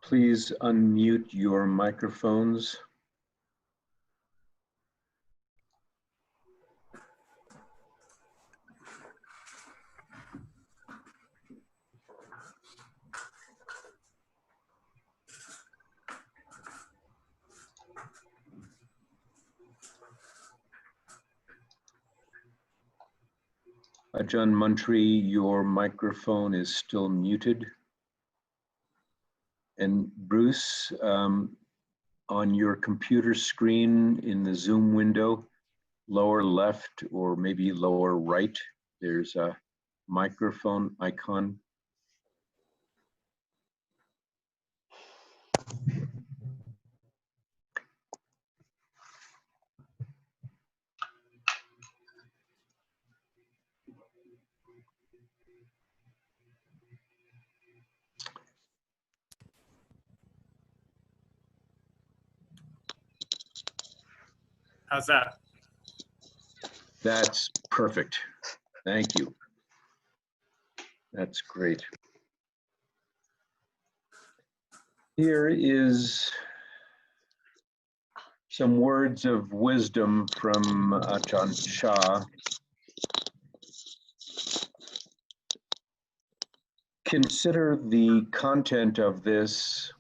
Please unmute your microphones. Ajahn Mantri, your microphone is still muted. And Bruce, on your computer screen in the Zoom window, lower left or maybe lower right, there's a microphone icon. How's that? That's perfect. Thank you. That's great. Here is some words of wisdom from Ajahn Chah. Consider the content of this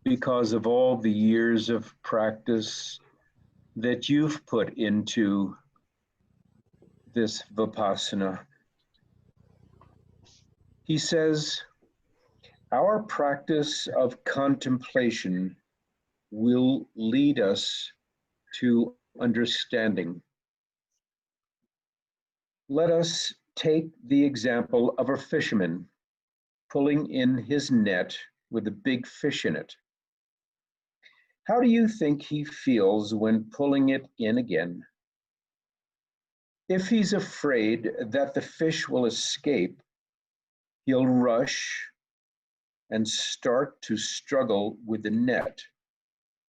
because of all the years of practice that you've put into this Vipassana. He says, our practice of contemplation will lead us to understanding. Let us take the example of a fisherman pulling in his net with a big fish in it. How do you think he feels when pulling it in again? If he's afraid that the fish will escape, he'll rush and start to struggle with the net,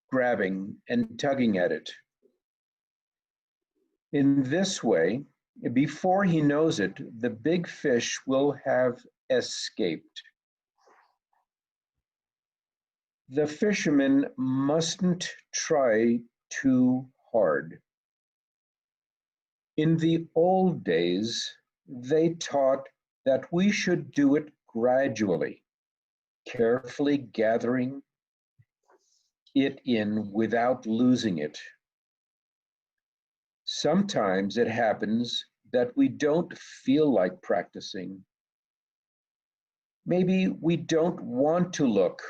grabbing and tugging at it. In this way, before he knows it, the big fish will have escaped. The fisherman mustn't try too hard. In the old days, they taught that we should do it gradually, carefully gathering it in without losing it. Sometimes it happens that we don't feel like practicing. Maybe we don't want to look,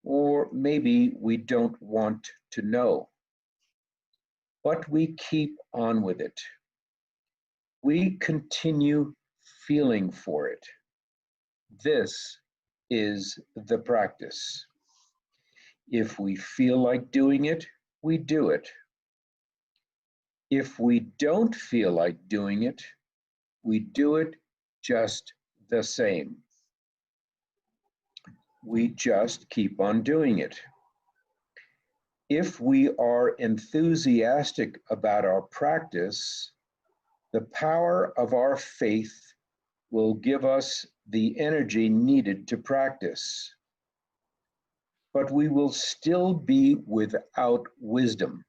or maybe we don't want to know. But we keep on with it. We continue feeling for it. This is the practice. If we feel like doing it, we do it. If we don't feel like doing it, we do it just the same. We just keep on doing it. If we are enthusiastic about our practice, the power of our faith will give us the energy needed to practice. But we will still be without wisdom.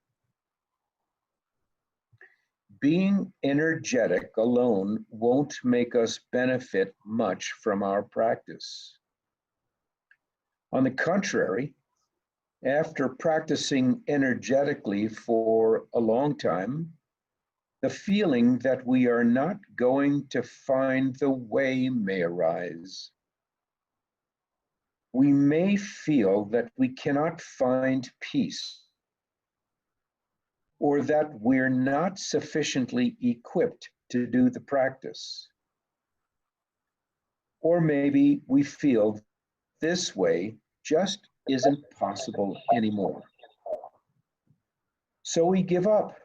Being energetic alone won't make us benefit much from our practice. On the contrary, after practicing energetically for a long time, the feeling that we are not going to find the way may arise. We may feel that we cannot find peace, or that we're not sufficiently equipped to do the practice. Or maybe we feel this way just isn't possible anymore. So we give up.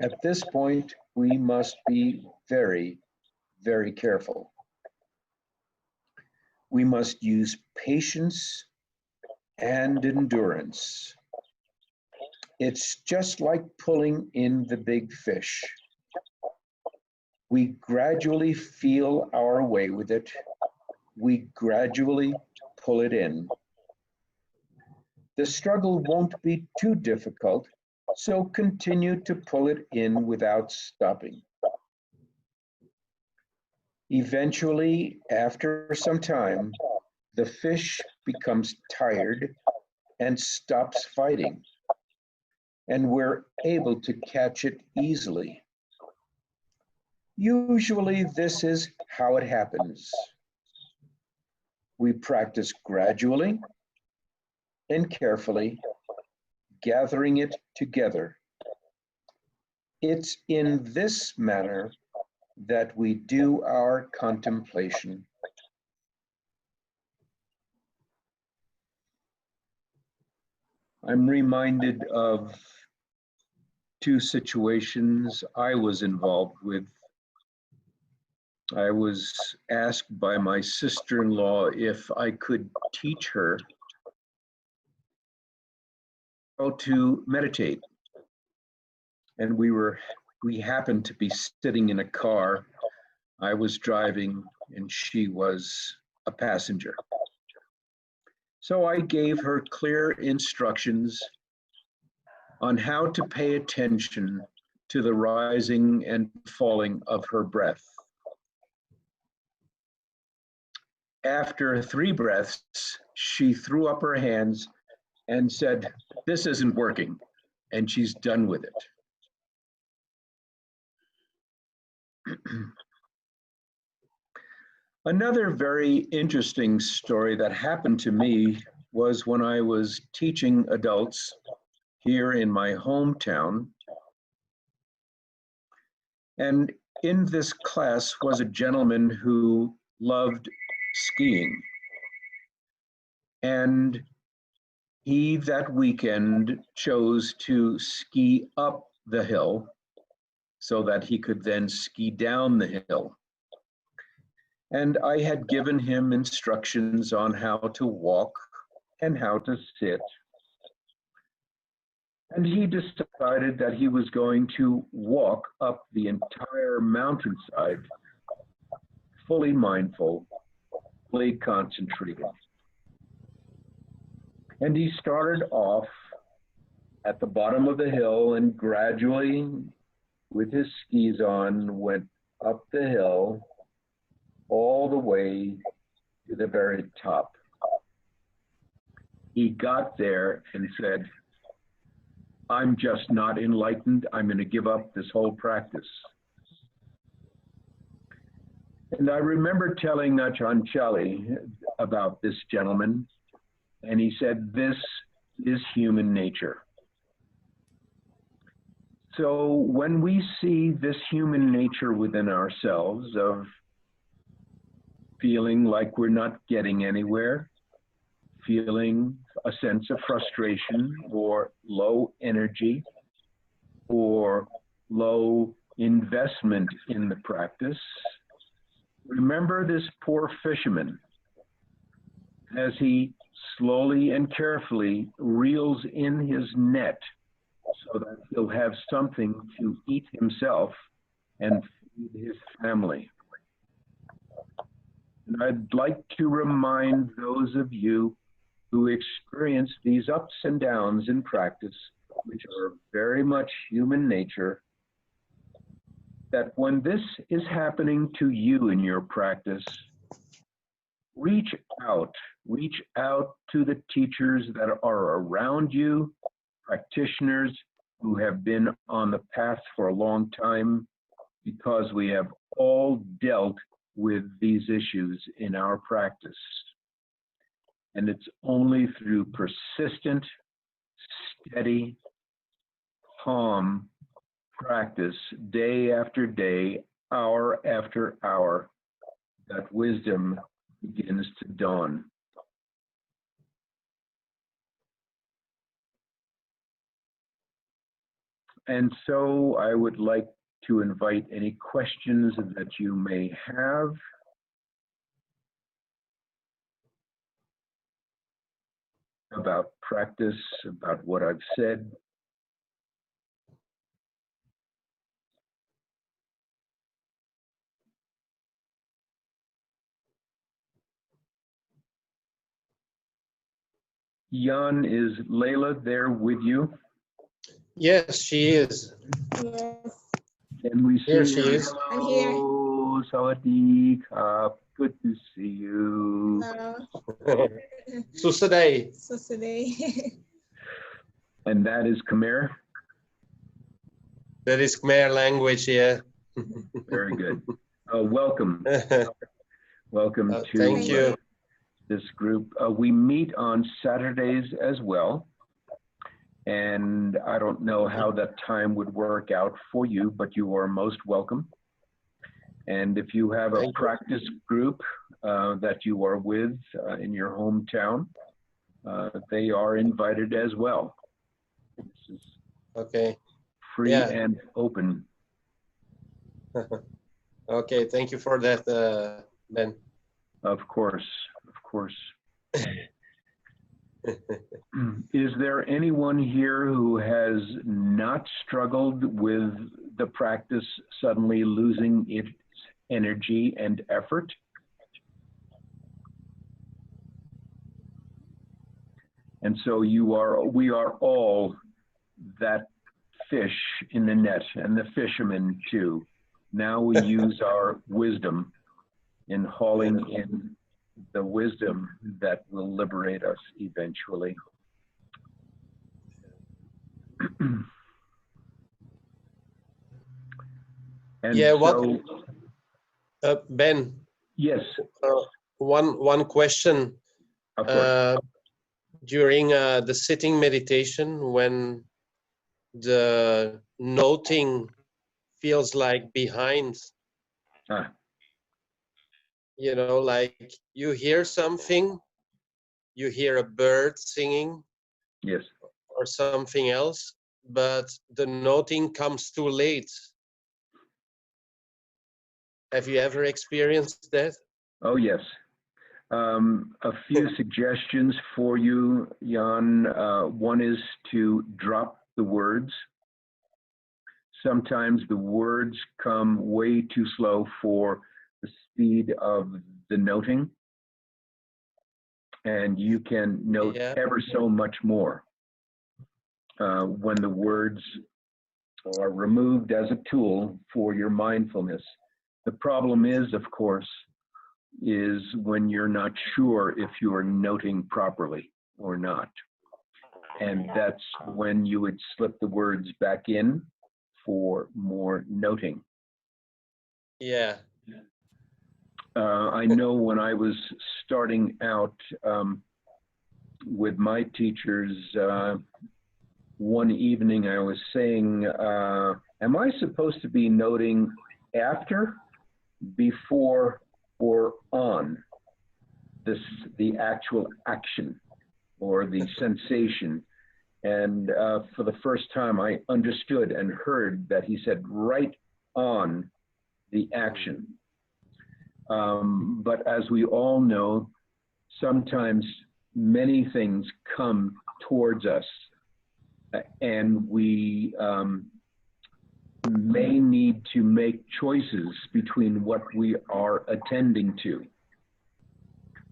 At this point, we must be very, very careful. We must use patience and endurance. It's just like pulling in the big fish. We gradually feel our way with it, we gradually pull it in. The struggle won't be too difficult, so continue to pull it in without stopping. Eventually, after some time, the fish becomes tired and stops fighting, and we're able to catch it easily. Usually, this is how it happens. We practice gradually and carefully, gathering it together. It's in this manner that we do our contemplation. I'm reminded of two situations I was involved with. I was asked by my sister-in-law if I could teach her how to meditate. And we happened to be sitting in a car. I was driving and she was a passenger. So I gave her clear instructions on how to pay attention to the rising and falling of her breath. After 3 breaths, she threw up her hands and said, "This isn't working," and she's done with it. Another very interesting story that happened to me was when I was teaching adults here in my hometown. And in this class was a gentleman who loved skiing. And he that weekend chose to ski up the hill so that he could then ski down the hill. And I had given him instructions on how to walk and how to sit. And he decided that he was going to walk up the entire mountainside, fully mindful, fully concentrated. And he started off at the bottom of the hill and gradually, with his skis on, went up the hill all the way to the very top. He got there and said, "I'm just not enlightened. I'm going to give up this whole practice." And I remember telling Ajahn Chali about this gentleman, and he said, "This is human nature." So when we see this human nature within ourselves of feeling like we're not getting anywhere, feeling a sense of frustration or low energy or low investment in the practice, remember this poor fisherman as he slowly and carefully reels in his net so that he'll have something to eat himself and feed his family. And I'd like to remind those of you who experience these ups and downs in practice, which are very much human nature, that when this is happening to you in your practice, reach out to the teachers that are around you, practitioners who have been on the path for a long time, because we have all dealt with these issues in our practice. And it's only through persistent, steady, calm practice, day after day, hour after hour, that wisdom begins to dawn. And so I would like to invite any questions that you may have. About practice, about what I've said. Jan, is Layla there with you? Yes, she is. Yes, Can we see Here her? she is. I'm here. Hello, Sawadee Krap. Good to see you. Hello. Susaday. So today, And that is Khmer. That is Khmer language, yeah. Very good. Welcome. Welcome to Thank you. this group. We meet on Saturdays as well. And I don't know how that time would work out for you, but you are most welcome. And if you have a Thank you. practice group that you are with in your hometown, they are invited as well. This is Okay. free Yeah. and open. Okay, thank you for that, Ben. Of course, of course. Is there anyone here who has not struggled with the practice suddenly losing its energy and effort? And so we are all that fish in the net, and the fishermen too. Now we use our wisdom in hauling in the wisdom that will liberate us eventually. And Yeah, so, Ben, yes, one question. of course. During the sitting meditation, when the noting feels like behind, Ah, you know, like you hear something, you hear a bird singing yes. or something else, but the noting comes too late. Have you ever experienced that? Oh, yes. A few suggestions for you, Jan. One is to drop the words. Sometimes the words come way too slow for the speed of the noting, and you can note Yeah. ever so much more when the words are removed as a tool for your mindfulness. The problem is, of course, is when you're not sure if you're noting properly or not. And that's when you would slip the words back in for more noting. Yeah. I know when I was starting out with my teachers, one evening I was saying, am I supposed to be noting after, before, or on the actual action or the sensation? And for the first time, I understood and heard that he said right on the action. But as we all know, sometimes many things come towards us, and we may need to make choices between what we are attending to.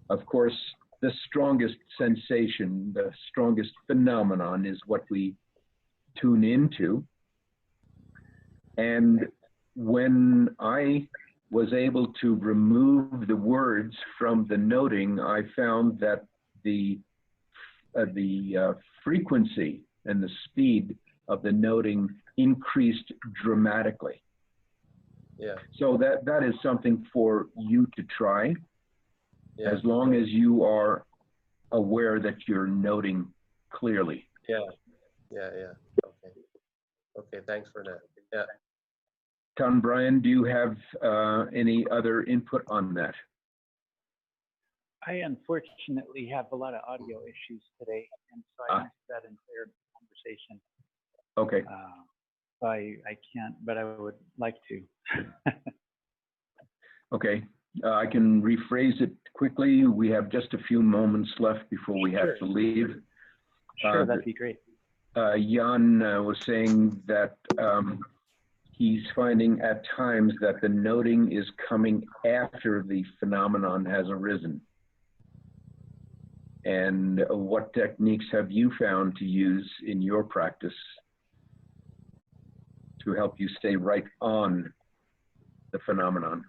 Of course, the strongest sensation, the strongest phenomenon is what we tune into. And when I was able to remove the words from the noting, I found that the frequency and the speed of the noting increased dramatically. Yeah. So that is something for you to try, Yeah. as long as you are aware that you're noting clearly. Yeah. Yeah. Yeah. Okay. Okay. Thanks for that. Yeah. Tom Brian, do you have any other input on that? I unfortunately have a lot of audio issues today, and so I missed that entire conversation. Okay. So I can't, but I would like to. Okay. I can rephrase it quickly. We have just a few moments left before we have to leave. Sure, that'd be great. Jan was saying that he's finding at times that the noting is coming after the phenomenon has arisen. And what techniques have you found to use in your practice to help you stay right on the phenomenon?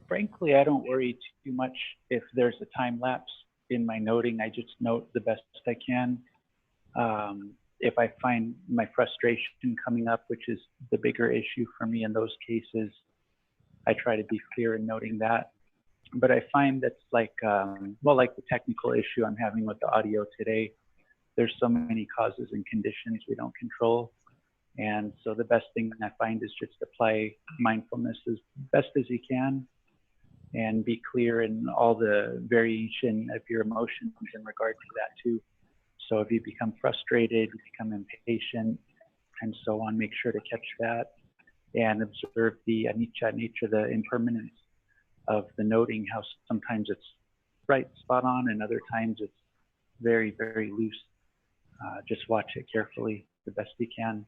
Frankly, I don't worry too much if there's a time lapse in my noting. I just note the best I can. If I find my frustration coming up, which is the bigger issue for me in those cases, I try to be clear in noting that. But I find that's like, well, like the technical issue I'm having with the audio today. There's so many causes and conditions we don't control. And so the best thing I find is just apply mindfulness as best as you can and be clear in all the variation of your emotions in regard to that too. So if you become frustrated, you become impatient, and so on, make sure to catch that and observe the anicca nature, the impermanence of the noting, how sometimes it's right, spot on, and other times it's very, very loose. Just watch it carefully the best you can.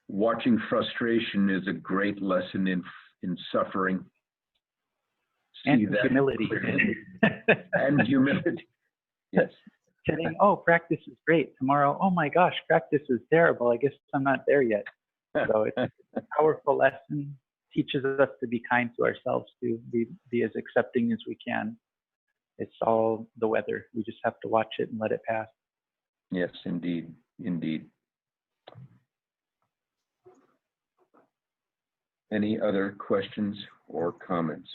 Watching frustration is a great lesson in suffering. And See that humility. clearly. And humility. Yes. Today, oh, practice is great. Tomorrow, oh my gosh, practice is terrible. I guess I'm not there yet. So it's a powerful lesson. Teaches us to be kind to ourselves, to be as accepting as we can. It's all the weather. We just have to watch it and let it pass. Yes, indeed, indeed. Any other questions or comments?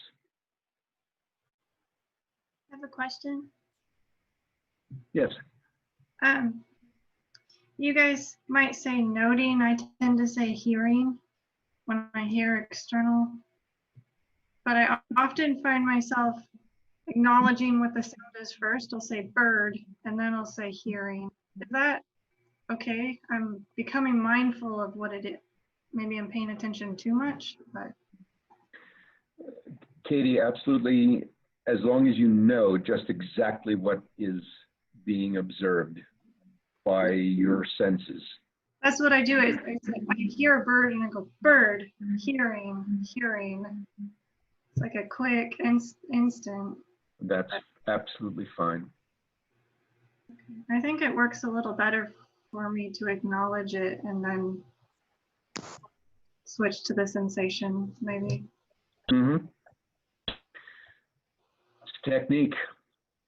I have a question. Yes. You guys might say noting. I tend to say hearing when I hear external, but I often find myself acknowledging what the sound is first. I'll say bird, and then I'll say hearing. Is that okay? I'm becoming mindful of what it is. Maybe I'm paying attention too much, but. Katie, absolutely. As long as you know just exactly what is being observed by your senses. That's what I do. I hear a bird and I go, bird, hearing. It's like a quick instant. That's absolutely fine. I think it works a little better for me to acknowledge it and then switch to the sensation, maybe. Mm-hmm. It's technique,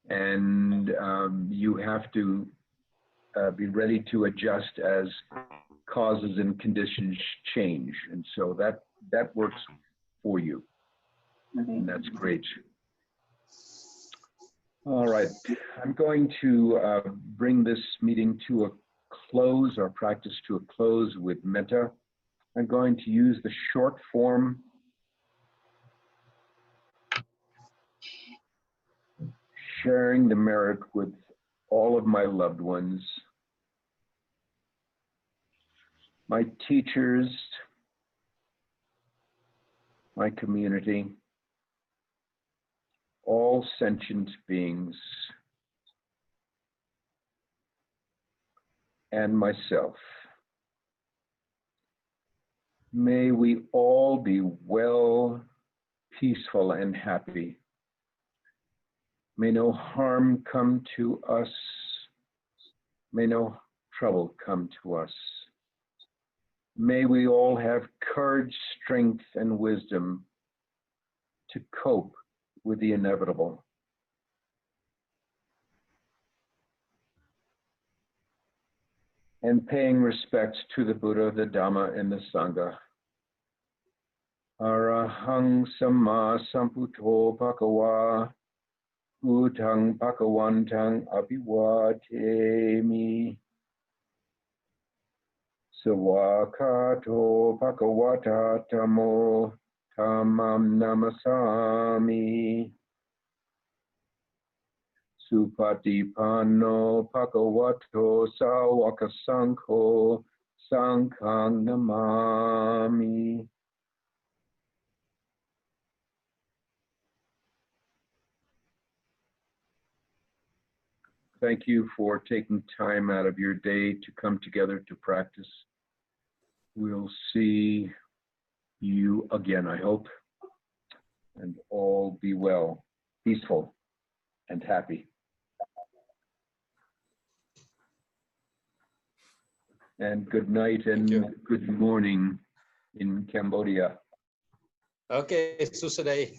and you have to be ready to adjust as causes and conditions change, and so that works for you. Okay. And that's great. All right, I'm going to bring this meeting to a close, our practice to a close with metta. I'm going to use the short form sharing the merit with all of my loved ones, my teachers, my community, all sentient beings, and myself. May we all be well, peaceful, and happy. May no harm come to us. May no trouble come to us. May we all have courage, strength, and wisdom to cope with the inevitable. And paying respects to the Buddha, the Dhamma, and the Sangha. Arahang Samma Sambuddho Bhagava Buddhang Bhagavantang Abhiwademi Sawakato Bhagavata Tammo Tamam Namasami Supatipanno Bhagavato Sawaka Sankho Sankhang Namami. Thank you for taking time out of your day to come together to practice. We'll see you again, I hope. And all all be well, peaceful, and happy. And good night Thank you. and good morning in Cambodia. Okay, Susaday.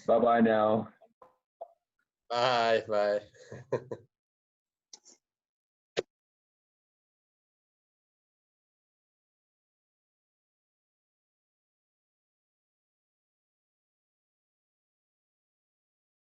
Bye-bye now. Bye, bye.